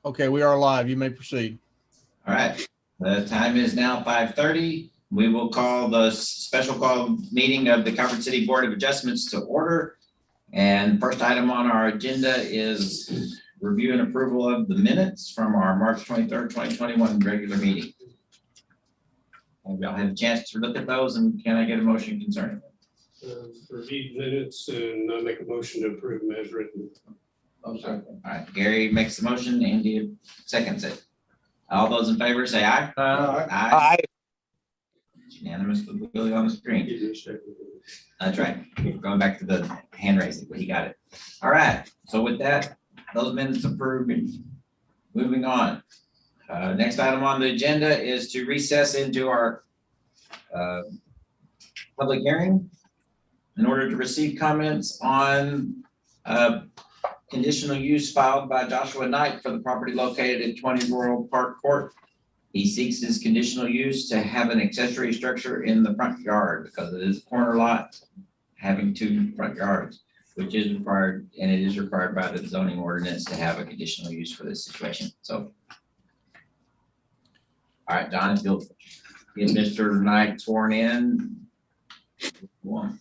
Okay, we are live. You may proceed. All right. The time is now 5:30. We will call the special call meeting of the Calvert City Board of Adjustments to order. And first item on our agenda is review and approval of the minutes from our March 23rd, 2021 regular meeting. Have y'all had a chance to look at those, and can I get a motion concerning them? Review minutes and I make a motion to approve them as written. All right, Gary makes the motion, Andy seconds it. All those in favor say aye. Aye. It's unanimous with Willie on the screen. That's right. We're going back to the hand raising, but he got it. All right. So with that, those minutes approved. Moving on. Next item on the agenda is to recess into our public hearing in order to receive comments on conditional use filed by Joshua Knight for the property located at 20 Royal Park Court. He seeks his conditional use to have an accessory structure in the front yard because it is a corner lot having two front yards, which is required, and it is required by the zoning ordinance to have a conditional use for this situation. So, all right, John, if you'll get Mr. Knight sworn in.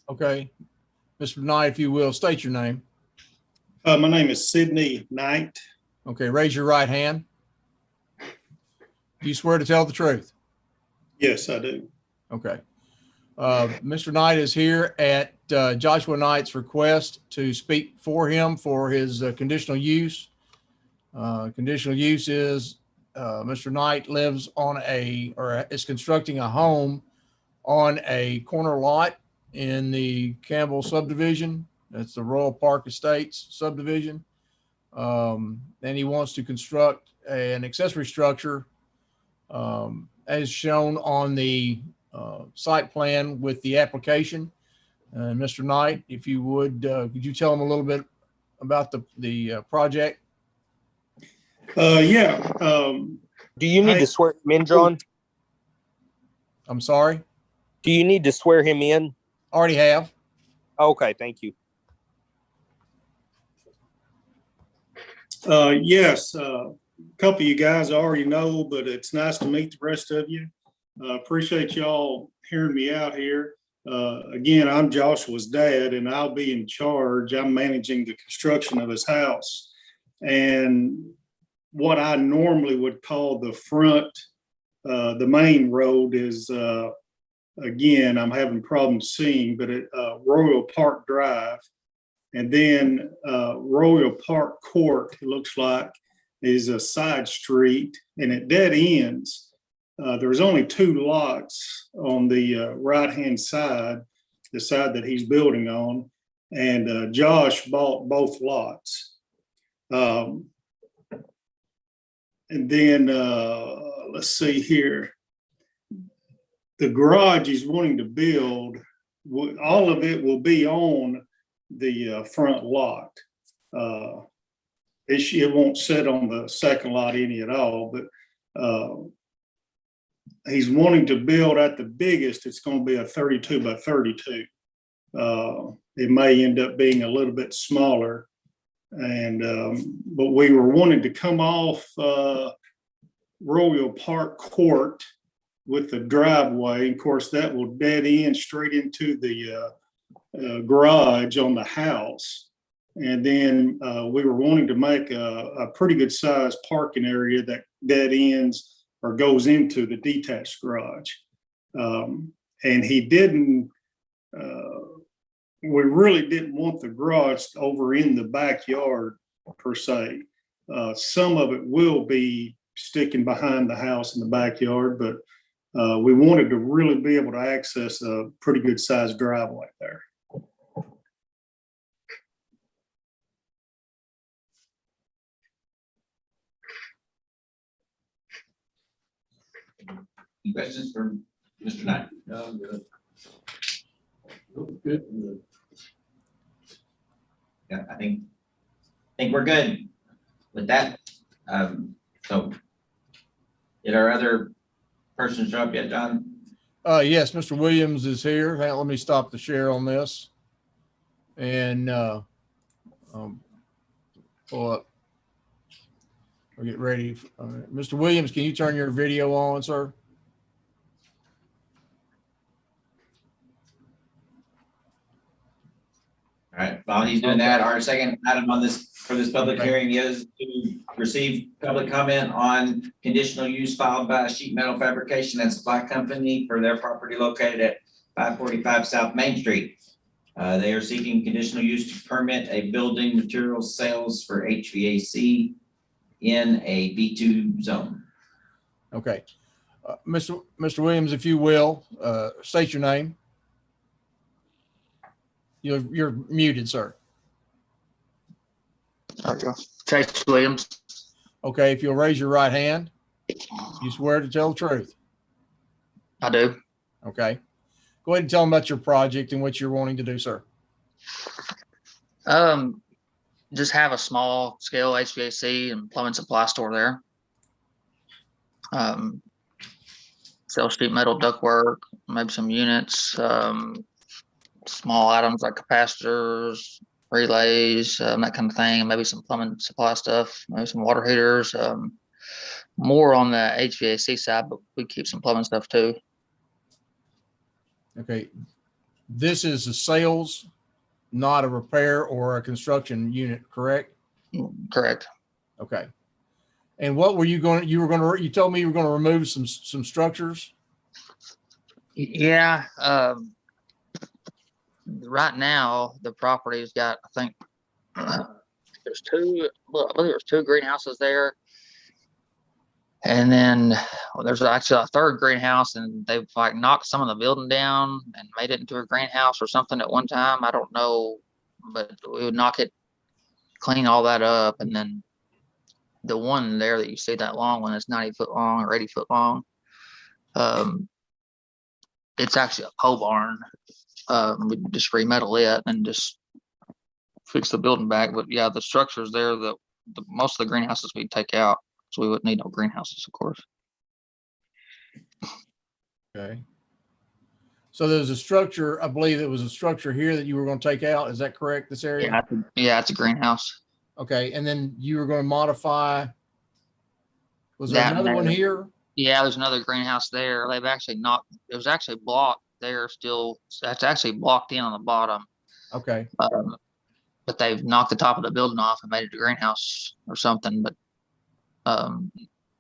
Okay. Mr. Knight, if you will, state your name. My name is Sidney Knight. Okay, raise your right hand. Do you swear to tell the truth? Yes, I do. Okay. Mr. Knight is here at Joshua Knight's request to speak for him for his conditional use. Conditional use is Mr. Knight lives on or is constructing a home on a corner lot in the Campbell subdivision. That's the Royal Park Estates subdivision. And he wants to construct an accessory structure as shown on the site plan with the application. Mr. Knight, if you would, could you tell him a little bit about the project? Yeah. Do you need to swear him in, John? I'm sorry? Do you need to swear him in? Already have. Okay, thank you. Yes, a couple of you guys already know, but it's nice to meet the rest of you. Appreciate y'all hearing me out here. Again, I'm Joshua's dad, and I'll be in charge. I'm managing the construction of his house. And what I normally would call the front, the main road is, again, I'm having problems seeing, but at Royal Park Drive. And then Royal Park Court, it looks like, is a side street, and it dead ends. There's only two lots on the right-hand side, the side that he's building on, and Josh bought both lots. And then let's see here. The garage he's wanting to build, all of it will be on the front lot. It won't sit on the second lot any at all, but he's wanting to build at the biggest. It's going to be a 32 by 32. It may end up being a little bit smaller, and but we were wanting to come off Royal Park Court with the driveway. Of course, that will dead end straight into the garage on the house. And then we were wanting to make a pretty good sized parking area that dead ends or goes into the detached garage. And he didn't, we really didn't want the garage over in the backyard per se. Some of it will be sticking behind the house in the backyard, but we wanted to really be able to access a pretty good sized driveway there. Any questions for Mr. Knight? No, I'm good. Good. Yeah, I think we're good with that. So did our other person show up yet, John? Yes, Mr. Williams is here. Let me stop the share on this and pull up. We'll get ready. Mr. Williams, can you turn your video on, sir? All right, while he's doing that, our second item on this, for this public Okay. hearing is to receive public comment on conditional use filed by Sheet Metal Fabrication and Supply Company for their property located at 545 South Main Street. They are seeking conditional use to permit a building materials sales for HVAC in a B2 zone. Okay. Mr. Williams, if you will, state your name. You're muted, sir. There we go. Chase Williams. Okay, if you'll raise your right hand, you swear to tell the truth. I do. Okay. Go ahead and tell them about your project and what you're wanting to do, sir. Just have a small scale HVAC and plumbing supply store there. Sell sheet metal ductwork, maybe some units, small items like capacitors, relays, that kind of thing, and maybe some plumbing supply stuff, maybe some water heaters, more on the HVAC side, but we keep some plumbing stuff too. Okay. This is a sales, not a repair or a construction unit, correct? Correct. Okay. And what were you going to, you told me you were going to remove some structures? Yeah. Right now, the property's got, I think, there's two, well, I believe there's two greenhouses there. And then there's actually a third greenhouse, and they've like knocked some of the building down and made it into a greenhouse or something at one time. I don't know, but we would knock it, clean all that up. And then the one there that you see, that long one, is 90 foot long or 80 foot long. It's actually a pole barn. We just remetal it and just fix the building back. But yeah, the structures there, the most of the greenhouses we'd take out, so we wouldn't need no greenhouses, of course. Okay. So there's a structure, I believe it was a structure here that you were going to take out. Is that correct? This area? Yeah, it's a greenhouse. Okay. And then you were going to modify, was there That another one there. here? Yeah, there's another greenhouse there. They've actually knocked, it was actually blocked there still. That's actually blocked in on the bottom. Okay. But they've knocked the top of the building off and made it a greenhouse or something. But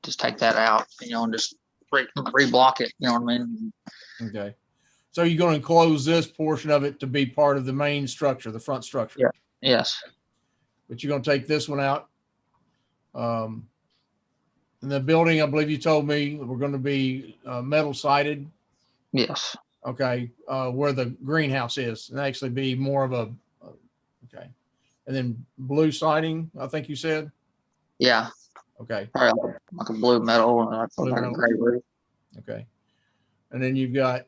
just take that out, and just re-block it. You know what I mean? Okay. So you're going to enclose this portion of it to be part of the main structure, the front structure. Yeah. Yes. But you're going to take this one out. And the building, I believe you told me, we're going to be metal sided. Yes. Okay. Where the greenhouse is, and actually be more of a, okay. And then blue siding, I think you said. Yeah. Okay. Probably like a blue metal, like Blue a metal. gray roof. Okay. And then you've got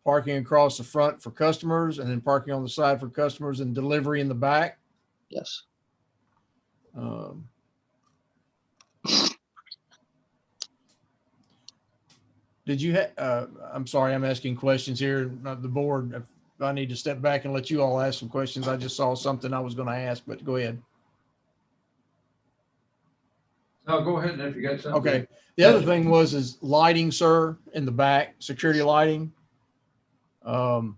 parking across the front for customers, and then parking on the side for customers, and delivery in the back. Yes. Did you have, I'm sorry, I'm asking questions here, not the board. If I need to step back and let you all ask some questions, I just saw something I was going to ask, but go ahead. No, go ahead, if you got something. Okay. The other thing is lighting, sir, in the back, security lighting. Do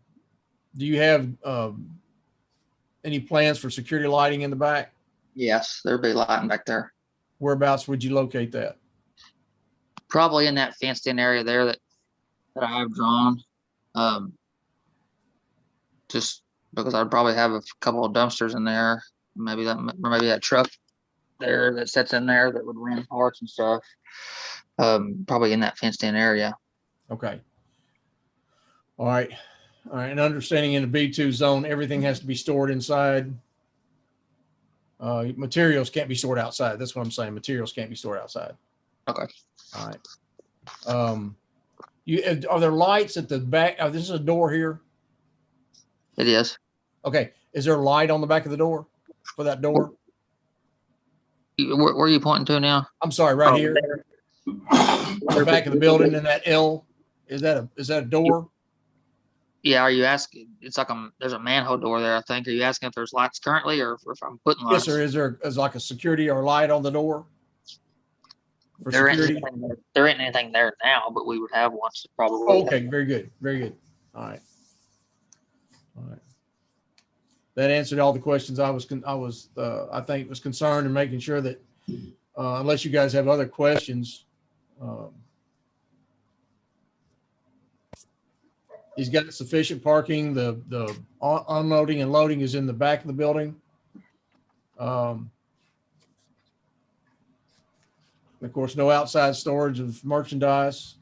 you have any plans for security lighting in the back? Yes, there'd be lighting back there. Whereabouts would you locate that? Probably in that fenced in area there that I have drawn. Just because I'd probably have a couple of dumpsters in there. Maybe that truck there that sits in there that would run parts and stuff. Probably in that fenced in area. Okay. All right. All right. And understanding in the B2 zone, everything has to be stored inside. Materials can't be stored outside. That's what I'm saying. Materials can't be stored outside. Okay. All right. Are there lights at the back? Oh, this is a door here. It is. Okay. Is there a light on the back of the door for that door? Where are you pointing to now? I'm sorry, right here. The back of the building in that L. Is that a door? Yeah. Are you asking? It's like there's a manhole door there, I think. Are you asking if there's lights currently, or if I'm putting Yes, lights? sir. Is like a security or light on the door? For There ain't security? anything, there ain't anything there now, but we would have one, so probably. Oh, okay, very good, very good. All right. All right. That answered all the questions I think was concerned in making sure that, unless you guys have other questions, he's got sufficient parking. The unloading and loading is in the back of the building. Of course, no outside storage of merchandise.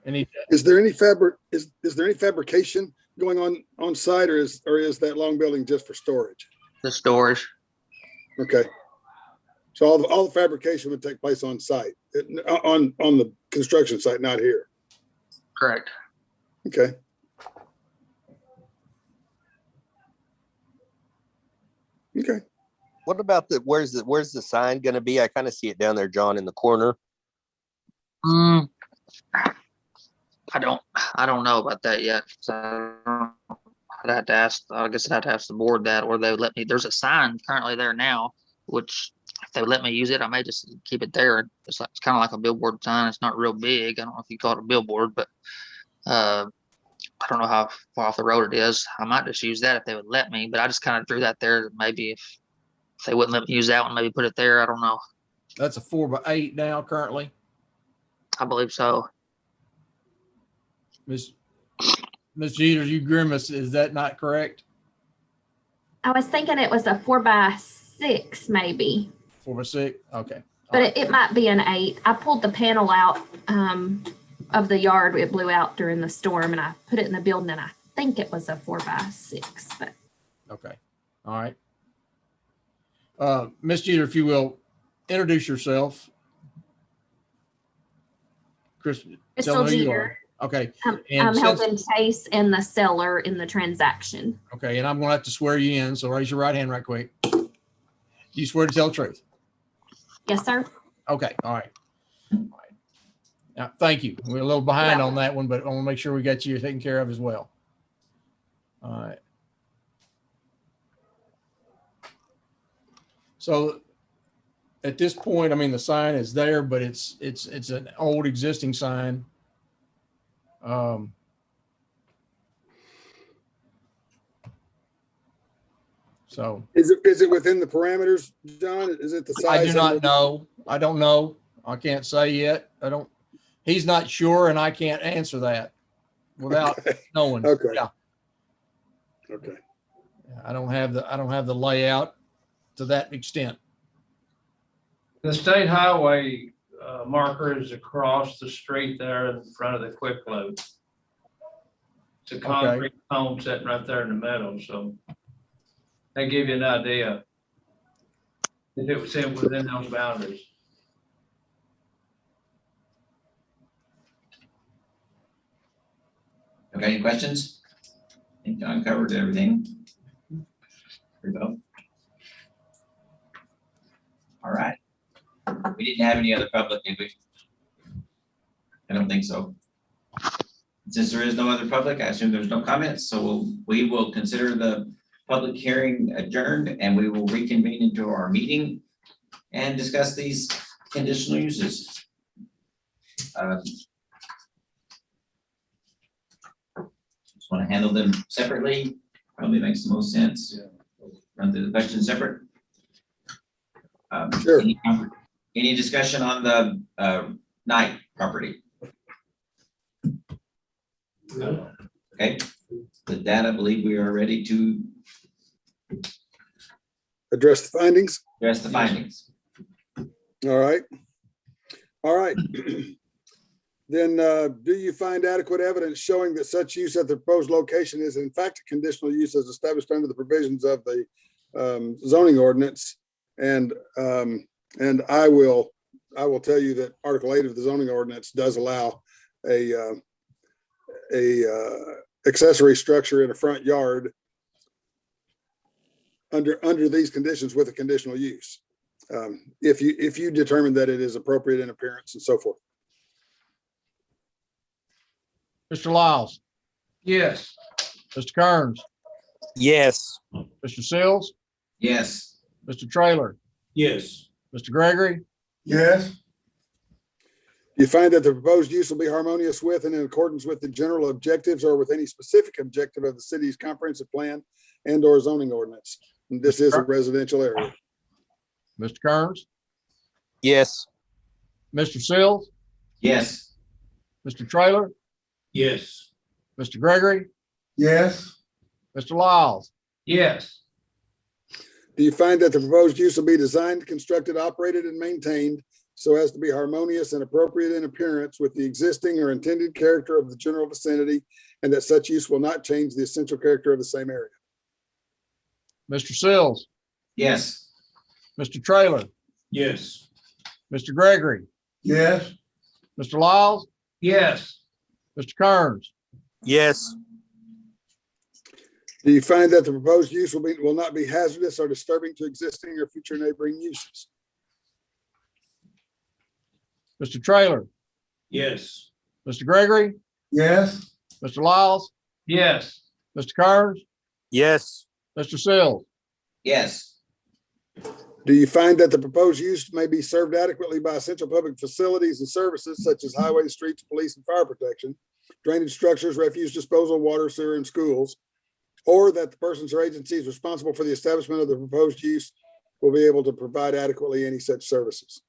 Any, Is there any fabrication going on site, or is that long building just for storage? The storage. Okay. So all the fabrication would take place on site, on the construction site, not here. Correct. Okay. Okay. What about where's the sign gonna be? I kind of see it down there, John, in the corner. I don't know about that yet. So I'd have to ask, I guess I'd have to ask the board that, or they would let me, there's a sign currently there now, which if they would let me use it, I may just keep it there. It's kind of like a billboard sign. It's not real big. I don't know if you call it a billboard, but I don't know how far off the road it is. I might just use that if they would let me, but I just kind of threw that there. Maybe if they wouldn't let me use that one, maybe put it there. I don't know. that's a 4x8 now currently. I believe so. Ms. Jeter, you grimace. Is that not correct? I was thinking it was a 4x6 maybe, 4x6. Okay. but it might be an 8. I pulled the panel out of the yard. It blew out during the storm, and I put it in the building, and I think it was a 4x6. But Okay. All right. Ms. Jeter, if you will, introduce yourself. Tell Crystal me who you Jeter. are. Okay. I'm And helping Chase and the seller in the transaction. Okay. And I'm going to have to swear you in. So raise your right hand right quick. Do you swear to tell the truth? Yes, sir. Okay. All right. All right. Now, thank you. We're a little behind on that one, but I want to make sure we got you taken care of as well. All right. So at this point, I mean, the sign is there, but it's an old existing sign. So Is it within the parameters, John? Is it the size? I do not know. I don't know. I can't say yet. He's not sure, and I can't answer that without knowing. Okay. Yeah. Okay. I don't have the layout to that extent. The state highway marker is across the street there in front of the quick load. It's a concrete home sitting right there in the middle, so they give you an idea if it was within those boundaries. Okay, any questions? I think John covered everything. Here we go. All right. We didn't have any other public, did we? I don't think so. Since there is no other public, I assume there's no comments, so we will consider the public hearing adjourned, and we will reconvene into our meeting and discuss these conditional uses. Just want to handle them separately. Probably makes the most sense. Run through the questions separate. Sure. Any discussion on the Knight property? No. Okay, with that, I believe we are ready to Address the findings. address the findings. All right. All right. Then do you find adequate evidence showing that such use at the proposed location is in fact a conditional use as established under the provisions of the zoning ordinance? And I will tell you that Article 8 of the zoning ordinance does allow a accessory structure in a front yard under these conditions with a conditional use. If you determine that it is appropriate in appearance and so forth. Mr. Lyles, Yes. Mr. Kearns, Yes. Mr. Sills, Yes, Mr. Traylor, Yes. Mr. Gregory, Yes. Do you find that the proposed use will be harmonious with and in accordance with the general objectives or with any specific objective of the city's comprehensive plan and or zoning ordinance? And this is a residential area. Mr. Kearns, Yes. Mr. Sills, Yes. Mr. Trailer, Yes. Mr. Gregory, Yes. Mr. Lyles. Yes. Do you find that the proposed use will be designed, constructed, operated, and maintained so as to be harmonious and appropriate in appearance with the existing or intended character of the general vicinity, and that such use will not change the essential character of the same area? Mr. Sills, Yes. Mr. Trailer, Yes. Mr. Gregory, Yes. Mr. Lyles, Yes. Mr. Kearns, Yes. Do you find that the proposed use will not be hazardous or disturbing to existing or future neighboring uses? Mr. Trailer, Yes. Mr. Gregory, Yes. Mr. Lyles, Yes. Mr. Kearns, Yes. Mr. Sills. Yes. Do you find that the proposed use may be served adequately by essential public facilities and services such as highways, streets, police, and fire protection, drainage structures, refuse disposal, water, sewer, and schools, or that the persons or agencies responsible for the establishment of the proposed use will be able to provide adequately any such services?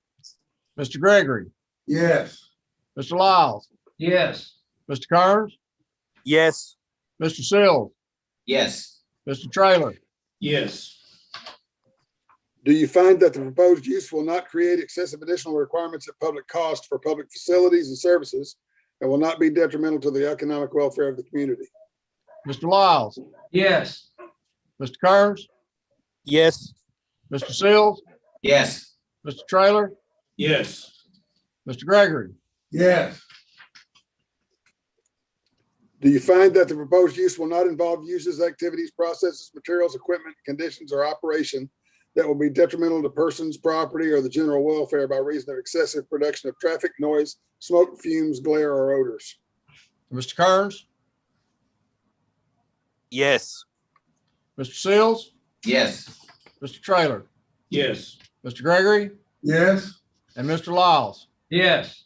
Mr. Gregory, Yes. Mr. Lyles, Yes. Mr. Kearns, Yes. Mr. Sills, Yes. Mr. Trailer, Yes. Do you find that the proposed use will not create excessive additional requirements at public cost for public facilities and services and will not be detrimental to the economic welfare of the community? Mr. Lyles, Yes. Mr. Kearns, Yes. Mr. Sills, Yes. Mr. Trailer, Yes. Mr. Gregory, Yes. Do you find that the proposed use will not involve uses, activities, processes, materials, equipment, conditions, or operation that will be detrimental to persons, property, or the general welfare by reason of excessive production of traffic, noise, smoke, fumes, glare, or odors? Mr. Kearns, Yes. Mr. Sills, Yes. Mr. Trailer, Yes. Mr. Gregory, Yes. and Mr. Lyles. Yes.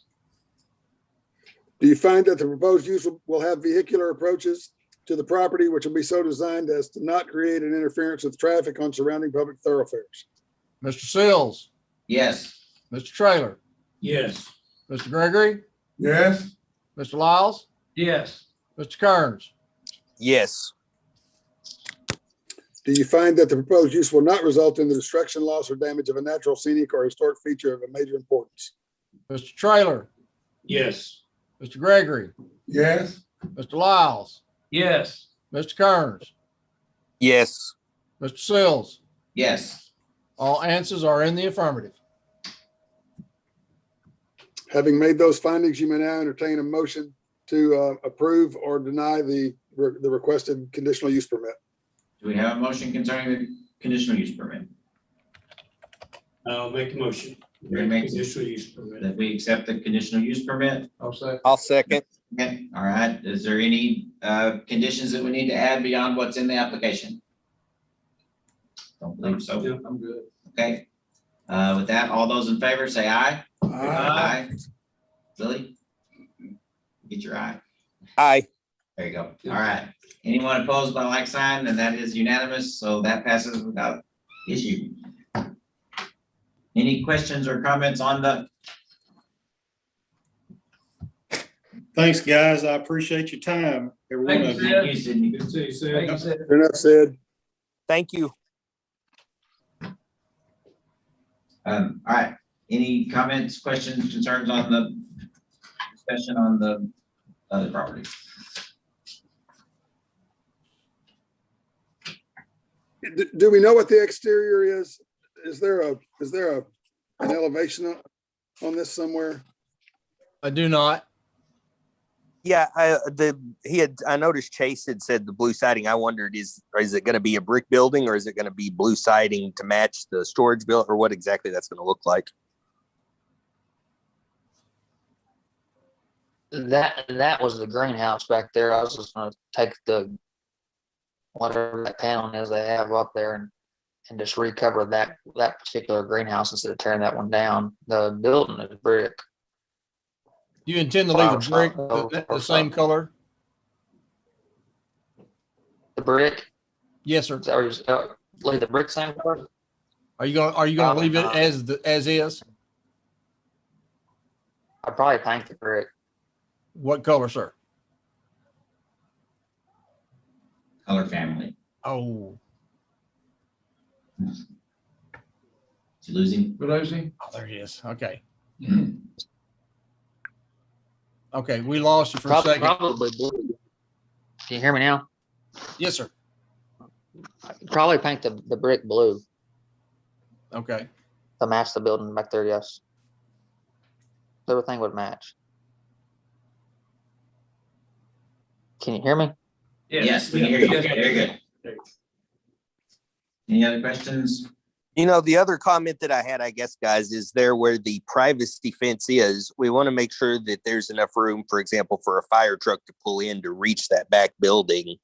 Do you find that the proposed use will have vehicular approaches to the property which will be so designed as to not create an interference with traffic on surrounding public thoroughfares? Mr. Sills, Yes. Mr. Trailer, Yes. Mr. Gregory, Yes. Mr. Lyles, Yes. Mr. Kearns, Yes. Do you find that the proposed use will not result in the destruction, loss, or damage of a natural, scenic, or historic feature of a major importance? Mr. Trailer, Yes. Mr. Gregory, Yes. Mr. Lyles, Yes. Mr. Kearns, Yes. Mr. Sills. Yes. All answers are in the affirmative. Having made those findings, you may now entertain a motion to approve or deny the requested conditional use permit. Do we have a motion concerning the conditional use permit? I'll make a motion. You're gonna make- Conditional use permit. That we accept the conditional use permit? I'll say. I'll second. Okay, all right. Is there any conditions that we need to add beyond what's in the application? Don't believe so. Yeah, I'm good. Okay. With that, all those in favor say aye. Aye. Lily? Get your eye. Aye. There you go. All right. Anyone opposed by like sign, and that is unanimous, so that passes without issue. Any questions or comments on the, Thanks, guys. I appreciate your time, every one Thank of you, you. thank you, Sydney. Good to see you, Sid. Fair enough said. Thank you. All right. Any comments, questions, concerns on the discussion on the other property? Do we know what the exterior is? Is there an elevation on this somewhere? I do not. Yeah, I noticed Chase had said the blue siding. I wondered, is it going to be a brick building or is it going to be blue siding to match the storage bill, or what exactly that's going to look like? That was the greenhouse back there. I was just gonna take the whatever that panel is they have up there and and just recover that particular greenhouse instead of tearing that one down. The building is brick. You intend to leave the brick the Or same something. color? The brick, Yes, sir. is that what you're, leave the brick same color? Are you gonna leave it Probably as is? I'd probably paint the brick. What color, sir? Color family. Oh, Did you lose him? We losing? oh, there he is. Okay. Okay, we lost you for a second. Probably blue. Can you hear me now? Yes, sir. Probably paint the brick blue Okay. to match the building back there, yes. Everything would match. Can you hear me? Yes, we can hear you. Okay, very good. Any other questions? You know, the other comment that I had, I guess, guys, is there where the privacy fence is, we want to make sure that there's enough room, for example, for a fire truck to pull in to reach that back building.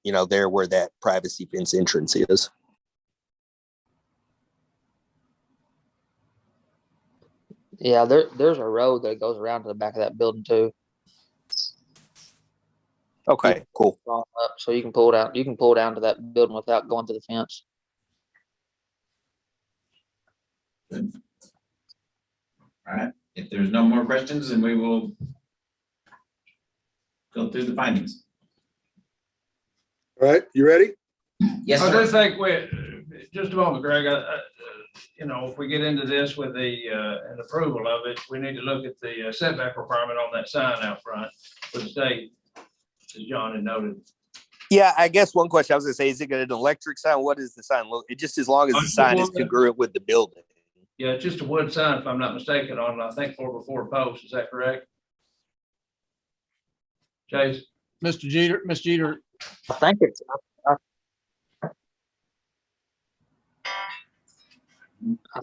You know, there where that privacy fence entrance is. Yeah, there's a road that goes around to the back of that building too. Okay, cool. So you can pull it out. You can pull down to that building without going to the fence. All right, if there's no more questions, then we will go through the findings. All right, you ready? Yes, I do sir. think just a moment, Greg, you know, if we get into this with an approval of it, we need to look at the setback requirement on that sign out front for the state, as John had noted. Yeah, I guess one question I was gonna say, is it an electric sign? What is the sign look? It just as long as the sign is congruent with the building. Yeah, it's just a wood sign, if I'm not mistaken, on, I think, 4x4 posts. Is that correct? Chase? Mr. Jeter, Ms. Jeter, I think it's.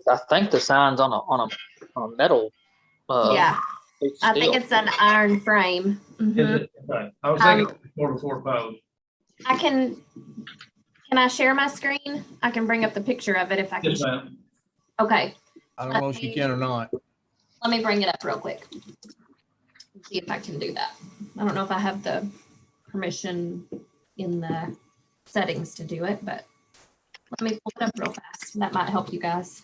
I think the sign's on a metal. Yeah, I think steel. it's an iron frame. Is Mhm. it? Okay. I was thinking 4x4 posts. Can I share my screen? I can bring up the picture of it if I can. Yes, ma'am. Okay, I don't know if you can or not. let me bring it up real quick. See if I can do that. I don't know if I have the permission in the settings to do it, but let me pull it up real fast. That might help you guys.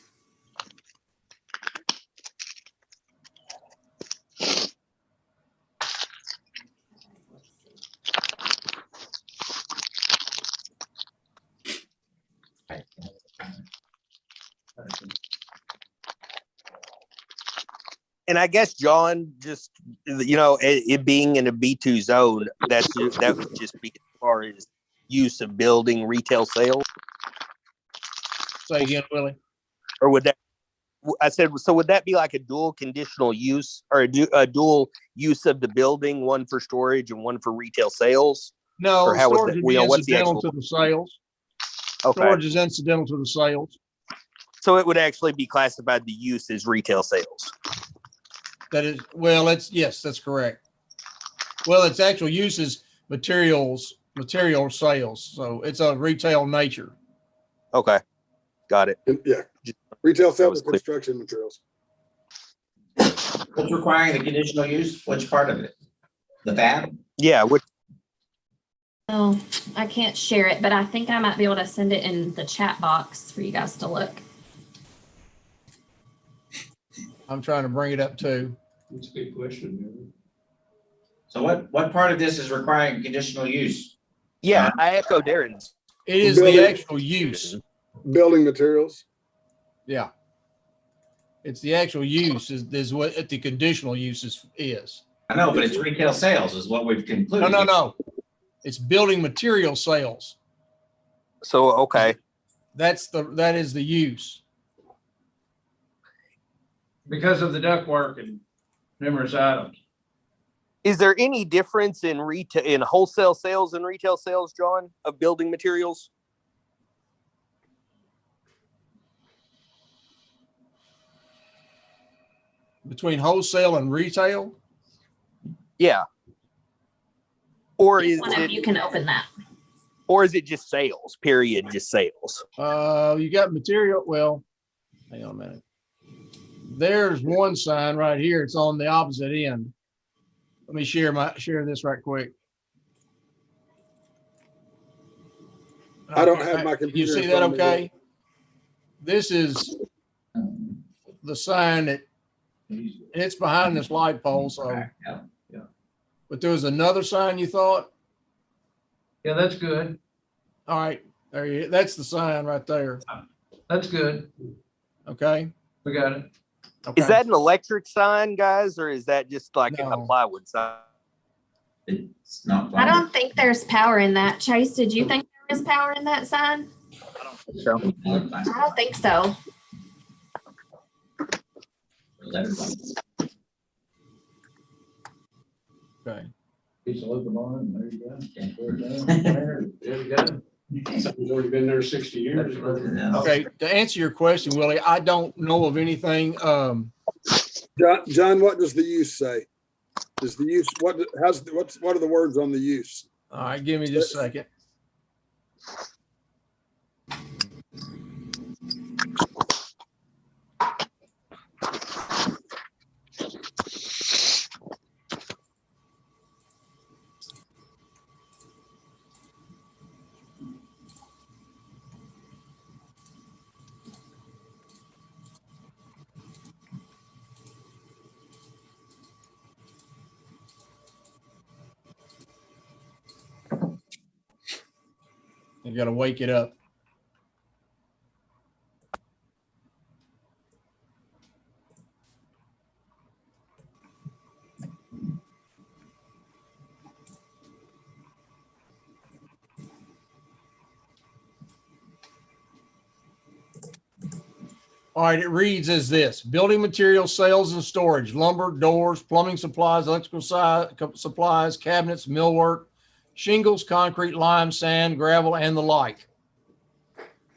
And I guess, John, just, you know, it being in a B2 zone, that would just be as far as use of building retail sales, Say again, Willie. or would that? I said, so would that be like a dual conditional use or a dual use of the building, one for storage and one for retail sales? No, Or how would storage that- would be you know, what's the incidental actual- to the sales. Okay, Storage is incidental to the sales. so it would actually be classified the use as retail sales. That is, well, yes, that's correct. Well, its actual use is material sales. So it's a retail nature. Okay, got it. And, yeah, retail sales was of clear. construction materials. What's requiring the conditional use? Which part of it? The fab? Yeah, Oh, I can't share it, but I think I might be able to send it in the chat box for you guys to look. I'm trying to bring it up too. That's a good question. So what part of this is requiring conditional use? yeah, I echo Darren's. It is the Building- actual use. Building materials. Yeah. It's the actual use is what the conditional use is. I know, but it's retail sales is what we've concluded. No. It's building material sales. So, okay, That is the use. Because of the ductwork and numerous items. is there any difference in wholesale sales and retail sales, John, of building materials? Between wholesale and retail? Yeah. Or is One of it? you can open that. Or is it just sales, period, just sales? You got material, well, hang on a minute. There's one sign right here. It's on the opposite end. Let me share this right quick. I don't have my computer. You see in that front of me. okay? This is the sign that, it's behind this light pole, so. Yeah. But there was another sign you thought? Yeah, that's good. All right, that's the sign right there. That's good. Okay. We got it. Okay. Is that an electric sign, guys, or is that just like a No. plywood sign? It's not. I don't think there's power in that. Chase, did you think there was power in that sign? So I don't think so. Okay. Piece of open on, there you go. There you go. Something's already been there 60 years. Okay, to answer your question, Willie, I don't know of anything. John, what does the use say? Does the use, what are the words on the use? All right, give me just a second. You gotta wake it up. All right, it reads as this: building materials, sales and storage, lumber, doors, plumbing supplies, electrical supplies, cabinets, millwork, shingles, concrete, lime, sand, gravel, and the like.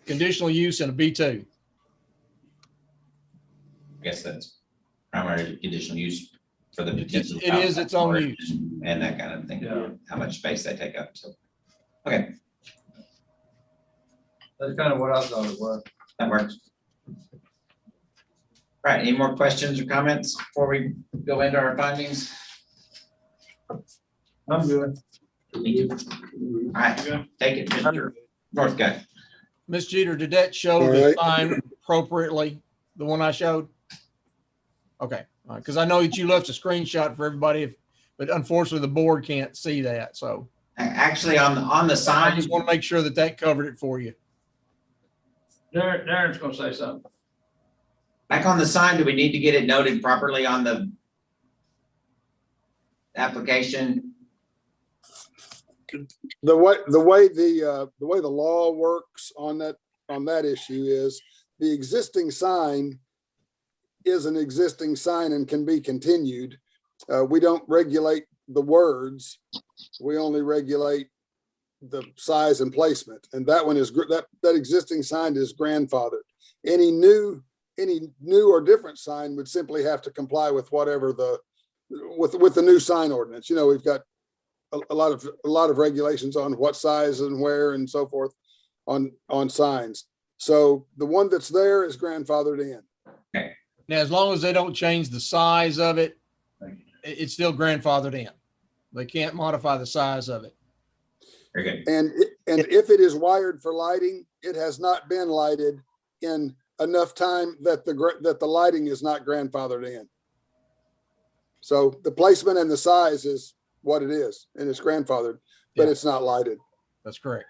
Conditional use in a B2. I guess that's primary conditional use for the potential. It is its own use. And that kind of thing, Yeah. how much space they take up, so. Okay, That's kind of what I thought it was. that works. All right, any more questions or comments before we go into our findings? I'm good. Thank you. All right, take it, Mr. Northcutt. Ms. Jeter, did that show All the right. sign appropriately, the one I showed? Okay, all right, because I know that you left a screenshot for everybody, but unfortunately the board can't see that, so Actually, on the I sign, just want to make sure that that covered it for you. Darren's gonna say something. back on the sign, do we need to get it noted properly on the application? The way the law works on that issue is the existing sign is an existing sign and can be continued. We don't regulate the words. We only regulate the size and placement. And that one is that existing sign is grandfathered. Any new or different sign would simply have to comply with whatever with the new sign ordinance. You know, we've got a lot of regulations on what size and where and so forth on signs. So the one that's there is grandfathered in. Now, as long as they don't change the size of it, it's still grandfathered in. They can't modify the size of it. Very good. And if it is wired for lighting, it has not been lighted in enough time that the lighting is not grandfathered in. So the placement and the size is what it is, and it's grandfathered, but Yeah. it's not lighted. That's correct.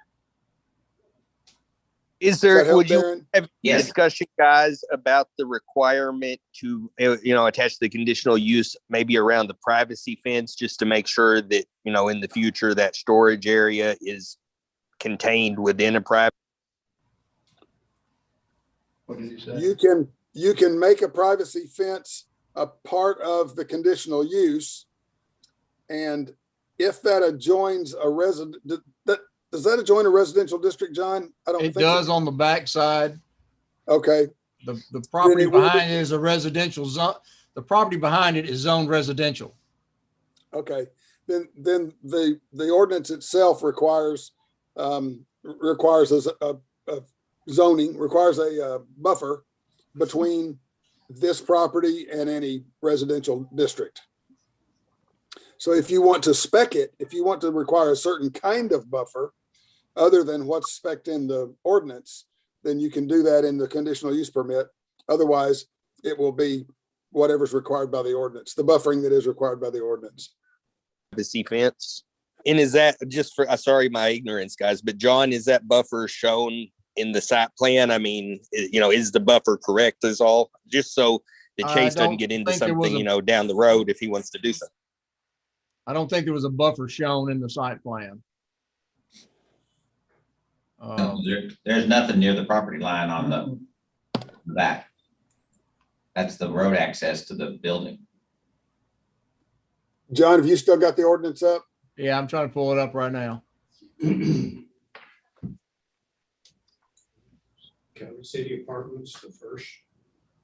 Is Does that there, help, would you Darren? have Yes. discussion, guys, about the requirement to, attach the conditional use maybe around the privacy fence, just to make sure that, in the future, that storage area is contained within a private? What did he say? You can make a privacy fence a part of the conditional use. And if that adjoins a resident, does that adjoin a residential district, John? I don't It think does on the back side. Okay, The property it will be- behind it is a residential zone. The property behind it is zoned residential. okay. Then the ordinance itself requires requires a zoning, requires a buffer between this property and any residential district. So if you want to spec it, if you want to require a certain kind of buffer other than what's spec'd in the ordinance, then you can do that in the conditional use permit. Otherwise, it will be whatever's required by the ordinance, the buffering that is required by the ordinance. Privacy fence. And is that just for, sorry, my ignorance, guys, but John, is that buffer shown in the site plan? I mean, is the buffer correct is all? Just so the Chase doesn't get into something, down the road if he wants to do something. I don't think there was a buffer shown in the site plan. There's nothing near the property line on the back. That's the road access to the building. John, have you still got the ordinance up? Yeah, I'm trying to pull it up right now. County City Apartments, the first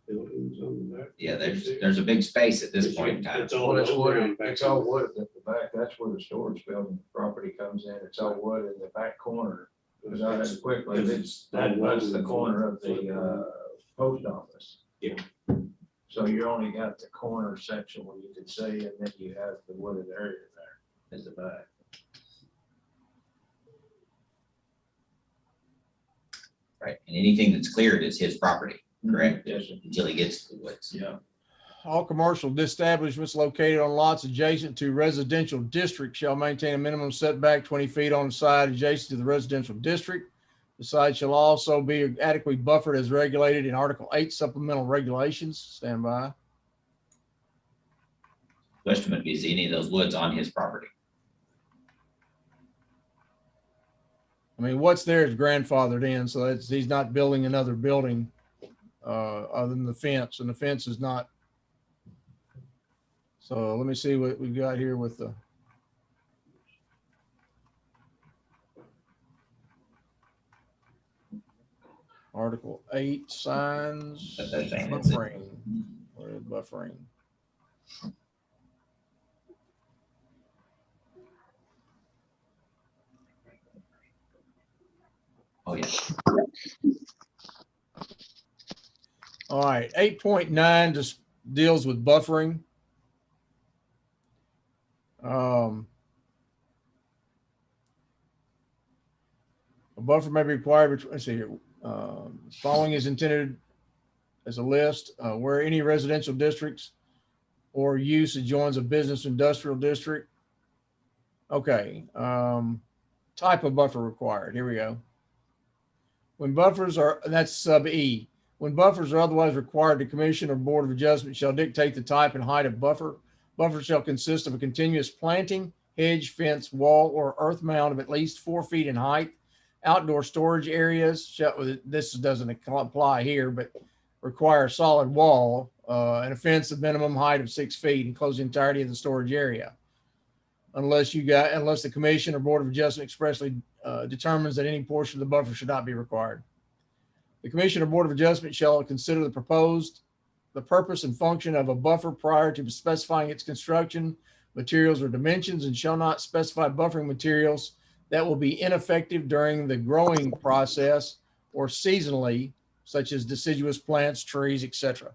buildings on the back. Yeah, there's a big space at this point in time. It's all Well, it's wood. wood, it's all wood at the back. That's where the storage building property comes in. It's all wood in the back corner. Because I had quickly, that's the corner of the post office. Yeah. So you only got the corner section where you can see, and then you have the wooded area there is the back. Right, and anything that's cleared is his property, correct? Yes, sir. Until he gets to the woods. Yeah. All commercial establishments located on lots adjacent to residential districts shall maintain a minimum setback 20 feet on the side adjacent to the residential district. The site shall also be adequately buffered as regulated in Article 8 supplemental regulations. Stand by. Question would be, is any of those woods on his property? I mean, what's there is grandfathered in, so he's not building another building other than the fence, and the fence is not. So let me see what we got here with the. Article 8 signs. But they're saying it's- Buffering. Where is buffering? Oh, yeah. All right, 8.9 just deals with buffering. A buffer may be required, let's see here. Following is intended as a list where any residential districts or use adjoins a business industrial district. Okay, type of buffer required. Here we go. When buffers are, that's sub E. When buffers are otherwise required, the commission or board of adjustment shall dictate the type and height of buffer. Buffer shall consist of a continuous planting, hedge, fence, wall, or earth mound of at least 4 feet in height. Outdoor storage areas, this doesn't apply here, but require a solid wall and a fence of minimum height of 6 feet, enclose the entirety of the storage area. Unless the commission or board of adjustment expressly determines that any portion of the buffer should not be required. The commission or board of adjustment shall consider the purpose and function of a buffer prior to specifying its construction, materials, or dimensions, and shall not specify buffering materials that will be ineffective during the growing process or seasonally, such as deciduous plants, trees, etc.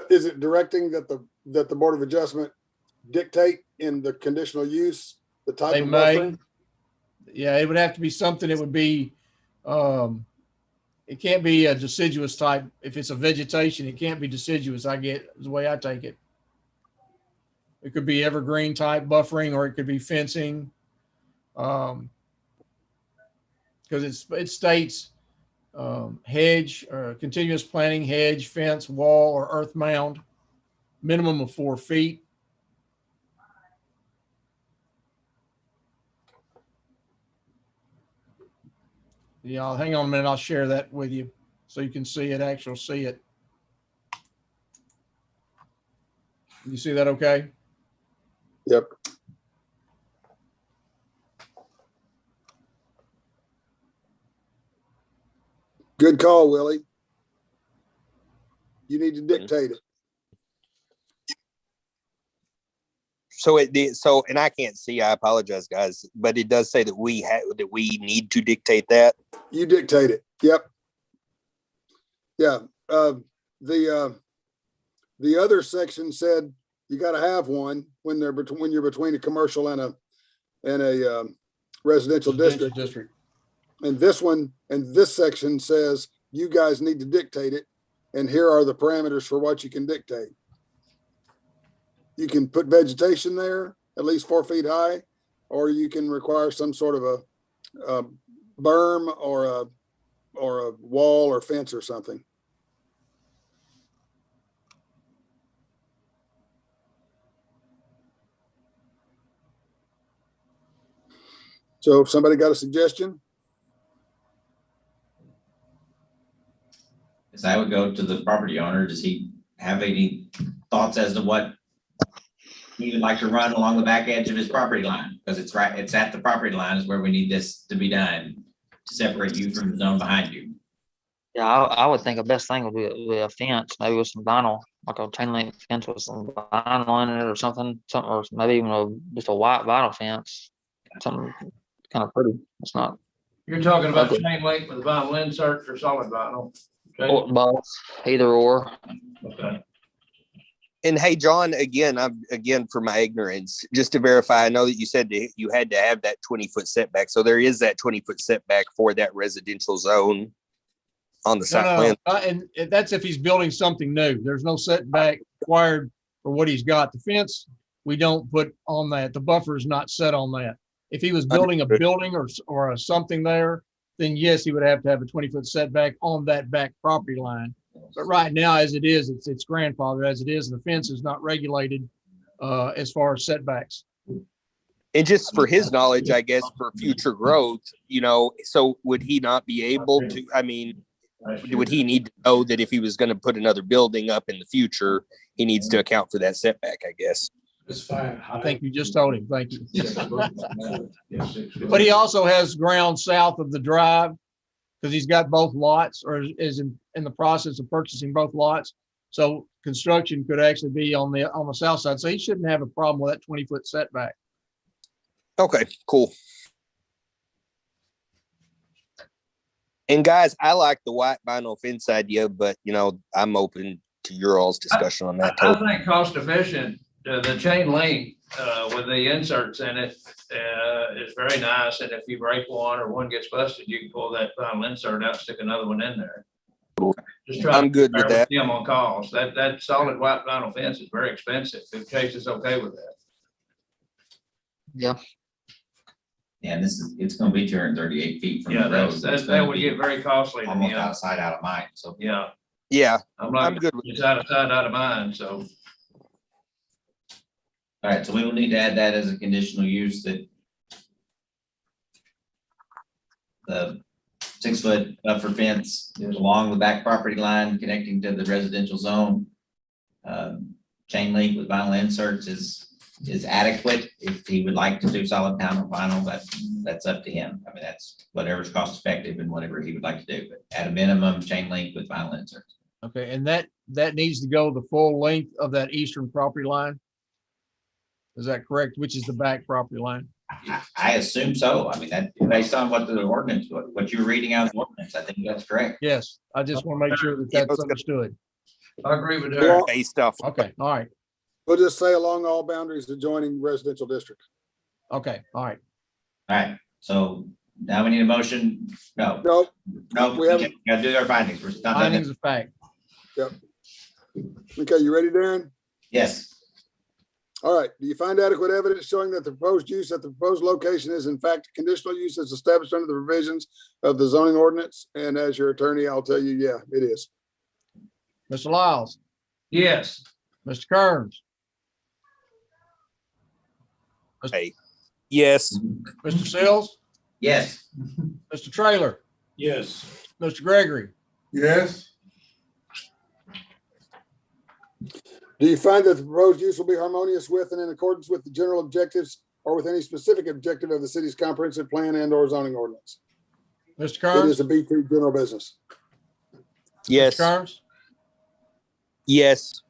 Is it directing that the Board of Adjustment dictate in the conditional use the type They of may. buffering? Yeah, it would have to be something that would be, it can't be a deciduous type. If it's a vegetation, it can't be deciduous. I get the way I take it. It could be evergreen type buffering, or it could be fencing. Because it states hedge or continuous planting, hedge, fence, wall, or earth mound, minimum of 4 feet. Yeah, hang on a minute. I'll share that with you so you can see it, see it. You see that okay? Yep. Good call, Willie. You need to dictate it. So it did. So, and I can't see. I apologize, guys, but it does say that we need to dictate that. You dictate it. Yep. Yeah. The other section said you got to have one when you're between a commercial and a residential district. And this section says you guys need to dictate it, and here are the parameters for what you can dictate. You can put vegetation there, at least 4 feet high, or you can require some sort of a berm or a wall or fence or something. So if somebody got a suggestion? Because I would go to the property owner. Does he have any thoughts as to what he would like to run along the back edge of his property line? Because it's at the property line is where we need this to be done to separate you from the zone behind you. Yeah, I would think the best thing would be a fence, maybe with some vinyl, like a chain link fence with some vinyl in it or something, or maybe even just a white vinyl fence, something kind of pretty. It's not. You're talking about chain link with vinyl inserts or solid vinyl? Or both, either or. Okay. And hey, John, again, for my ignorance, just to verify, I know that you said that you had to have that 20-foot setback. So there is that 20-foot setback for that residential zone on the site plan. And that's if he's building something new. There's no setback required for what he's got. The fence, we don't put on that. The buffer is not set on that. If he was building a building or a something there, then yes, he would have to have a 20-foot setback on that back property line. But right now, as it is, it's grandfathered as it is, and the fence is not regulated as far as setbacks. And just for his knowledge, I guess, for future growth, so would he not be able to, I mean, would he need to know that if he was going to put another building up in the future, he needs to account for that setback, I guess? It's fine. I think you just told him. Thank you. But he also has ground south of the drive because he's got both lots, or is in the process of purchasing both lots. So construction could actually be on the south side. So he shouldn't have a problem with that 20-foot setback. Okay, cool. And guys, I like the white vinyl fence idea, but I'm open to your all's discussion on that. I think cost efficient. The chain link with the inserts in it is very nice. And if you break one or one gets busted, you can pull that vinyl insert out, stick another one in there. Just try. I'm good with that. Him on cost. That solid white vinyl fence is very expensive. If Chase is okay with that. Yeah. Yeah, and it's going to be 238 feet from the road. That would get very costly. Almost out of sight, out of mind. So yeah, I'm good with it's out of sight, out of mind. So. All right, so we will need to add that as a conditional use, that the 6-foot buffer fence along the back property line connecting to the residential zone. Chain link with vinyl inserts is adequate. If he would like to do solid panel vinyl, that's up to him. I mean, that's whatever's cost effective and whatever he would like to do, but at a minimum, chain link with vinyl inserts. Okay, and that needs to go the full length of that eastern property line. Is that correct? Which is the back property line? I assume so. I mean, that based on what the ordinance, what you're reading out of the ordinance, I think that's correct. Yes, I just want to make sure that that's understood. I agree with her. A stuff. Okay, all right. We'll just say along all boundaries adjoining residential district. Okay, all right. All right, so now we need a motion. No, we haven't. Gotta do our findings. We're not done. Findings of fact. Yep. Okay, you ready, Darren? Yes. All right. Do you find adequate evidence showing that the proposed use at the proposed location is in fact a conditional use as established under the provisions of the zoning ordinance? And as your attorney, I'll tell you, yeah, it is. Mr. Lyles, Yes. Mr. Kearns, Hey, yes. Mr. Sills, Yes. Mr. Traylor, Yes. Mr. Gregory. Yes. Do you find that the proposed use will be harmonious with and in accordance with the general objectives or with any specific objective of the city's comprehensive plan and or zoning ordinance? Mr. It Kearns, is a B2 general business. Yes. Mr. Kearns, Yes.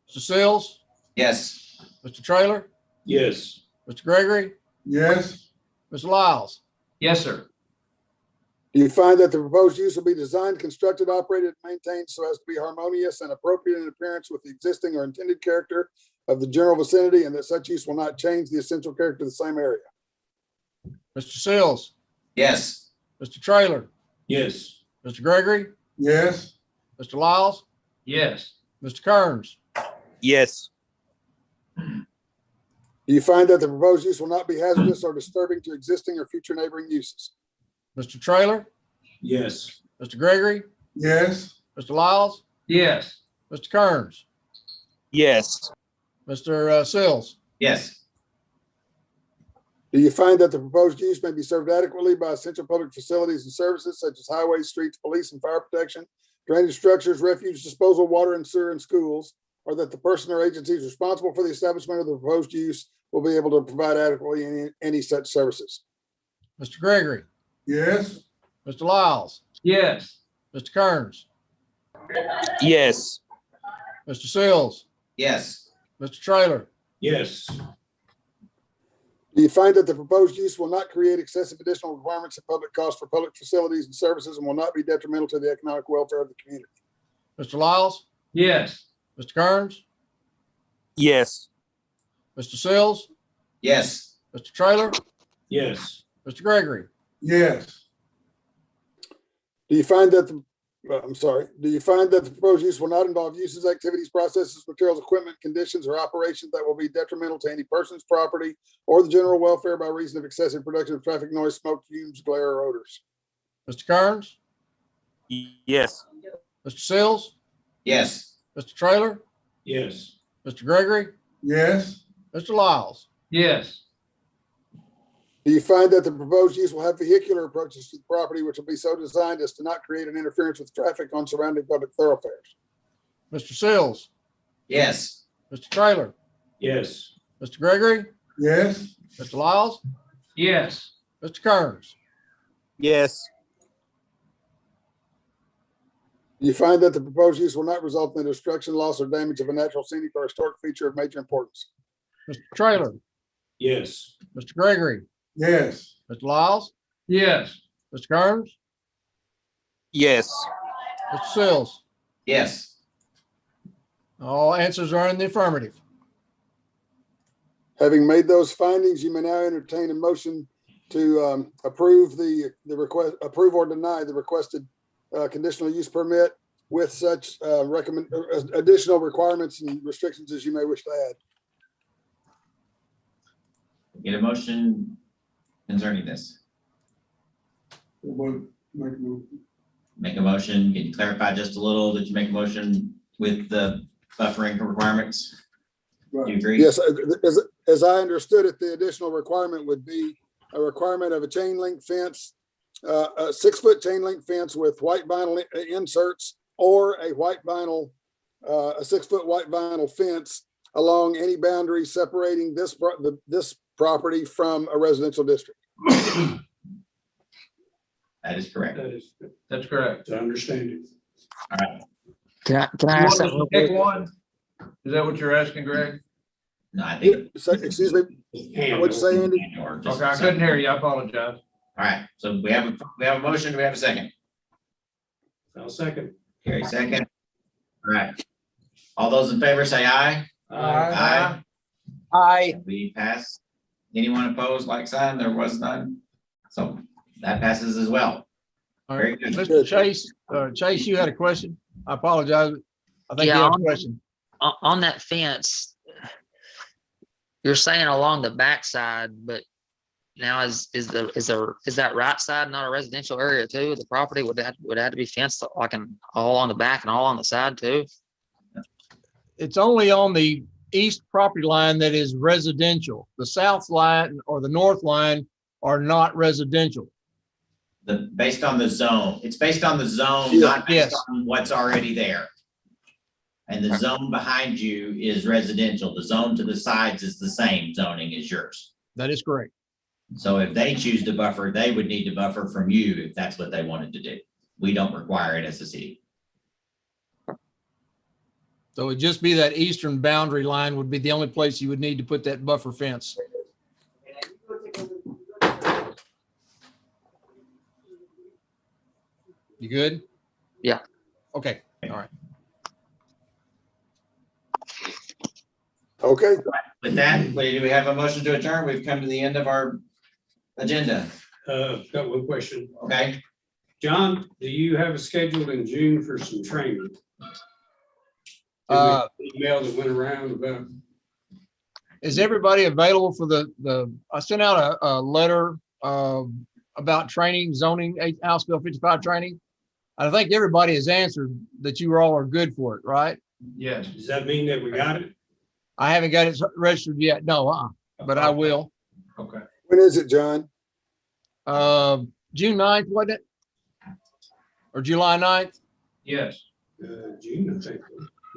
Mr. Sills, Yes. Mr. Traylor, Yes. Mr. Gregory, Yes. Mr. Lyles. Yes, sir. Do you find that the proposed use will be designed, constructed, operated, and maintained so as to be harmonious and appropriate in appearance with the existing or intended character of the general vicinity, and that such use will not change the essential character of the same area? Mr. Sills, Yes. Mr. Trailer, Yes. Mr. Gregory, Yes. Mr. Lyles, Yes. Mr. Kearns. Yes. Do you find that the proposed use will not be hazardous or disturbing to existing or future neighboring uses? Mr. Trailer, Yes. Mr. Gregory, Yes. Mr. Lyles, Yes. Mr. Kearns, Yes. Mr. Sills. Yes. Do you find that the proposed use may be served adequately by essential public facilities and services such as highways, streets, police and fire protection, drainage structures, refuge disposal, water and sewer, and schools, or that the person or agencies responsible for the establishment of the proposed use will be able to provide adequately any such services? Mr. Gregory, Yes. Mr. Lyles, Yes. Mr. Kearns, Yes. Mr. Sills, Yes. Mr. Trailer. Yes. Do you find that the proposed use will not create excessive additional requirements and public costs for public facilities and services and will not be detrimental to the economic welfare of the community? Mr. Lyles, Yes. Mr. Kearns, Yes. Mr. Sills, Yes. Mr. Trailer, Yes. Mr. Gregory. Yes. Do you find that do you find that the proposed use will not involve uses, activities, processes, materials, equipment, conditions, or operations that will be detrimental to any person's property or the general welfare by reason of excessive production of traffic noise, smoke, fumes, glare, or odors? Mr. Kearns, Yes. Mr. Sills, Yes. Mr. Trailer, Yes. Mr. Gregory, Yes. Mr. Lyles. Yes. Do you find that the proposed use will have vehicular approaches to the property which will be so designed as to not create an interference with traffic on surrounding public thoroughfares? Mr. Sills, Yes. Mr. Trailer, Yes. Mr. Gregory, Yes. Mr. Lyles, Yes. Mr. Kearns. Yes. Do you find that the proposed use will not result in the destruction, loss, or damage of a natural, scenic, or historic feature of major importance? Mr. Trailer, Yes. Mr. Gregory, Yes. Mr. Lyles, Yes. Mr. Kearns, Yes. Mr. Sills. Yes. All answers are in the affirmative. Having made those findings, you may now entertain a motion to approve the request, approve or deny the requested conditional use permit with such additional requirements and restrictions as you may wish to add. Get a motion concerning this. Make a motion. Can you clarify just a little that you make a motion with the buffering requirements? Do you agree? Yes, as I understood it, the additional requirement would be a requirement of a chain link fence, a 6-foot chain link fence with white vinyl inserts, or a white vinyl, a 6-foot white vinyl fence along any boundary separating this property from a residential district. That is correct. That's correct. I understand it. All right. Can I You ask want us something to real pick quick? one? Is that what you're asking, Greg? No, I think. Excuse me, what'd you say, Andy? Or just- Okay, I couldn't hear you. I apologize. All right, so we have a motion. Do we have a second? I'll second. Carrie, second. All right. All those in favor say aye. Aye. Aye. We pass. Anyone opposed, like sign? There was none. So that passes as well. All Very right, good. Mr. Chase, Chase, you had a question? I apologize. I think you Yeah, have a question. On that fence, you're saying along the backside, but now is that right side not a residential area too? The property would have to be fenced like all on the back and all on the side too? It's only on the east property line that is residential. The south line or the north line are not residential. Based on the zone, it's based on the zone, Yeah, not based yes. on what's already there. And the zone behind you is residential. The zone to the sides is the same zoning as yours. That is correct. So if they choose to buffer, they would need to buffer from you if that's what they wanted to do. We don't require it as a city. So it'd just be that eastern boundary line would be the only place you would need to put that buffer fence. You good? Yeah. Okay, all right. Okay, With that, do we have a motion to adjourn? We've come to the end of our agenda. Got one question. Okay, John, do you have a schedule in June for some training? Uh, Email that went around about, Is everybody available for I sent out a letter about training, zoning, House Bill 55 training. I think everybody has answered that you all are good for it, right? Yes. does that mean that we got it? I haven't got it registered yet. No, but I will. Okay. when is it, John? June 9th, wasn't it? Or July 9th? Yes. June, I think.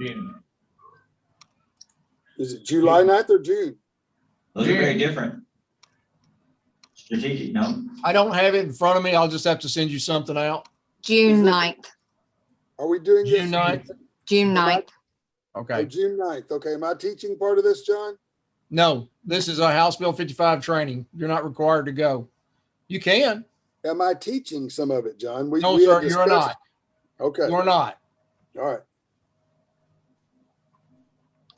June. Is it July 9th or June? those are very different. Strategic, no? I don't have it in front of me. I'll just have to send you something out. June 9th, Are we doing this? June 9th? June 9th. Oh, Okay. June 9th. Okay, am I teaching part of this, John? No, this is a House Bill 55 training. You're not required to go. You can. Am I teaching some of it, John? No, we had sir, you're discussed- not. Okay, You're not. all right.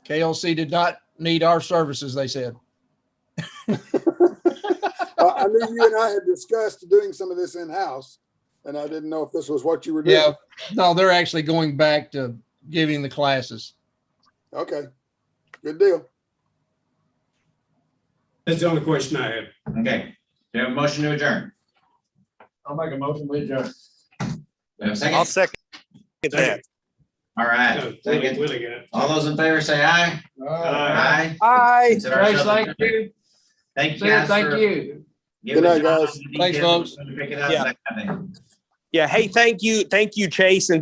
KLC did not need our services, they said. I knew you and I had discussed doing some of this in-house, and I didn't know if this was what you were doing. Yeah, no, they're actually going back to giving the classes. Okay, good deal. That's the only question I had. Okay, do you have a motion to adjourn? I'll make a motion with adjourn. Do we have a I'll second? second that. All right, second. Willie got it. All those in favor say aye. Aye. Aye. Consider Grace, ourselves thank adjourned. you. Thank you Sid, guys thank for you. giving Good night, John guys. the Thanks, details, folks. pick it up, Yeah. that kind of thing. Yeah. Hey, thank you, Chase, and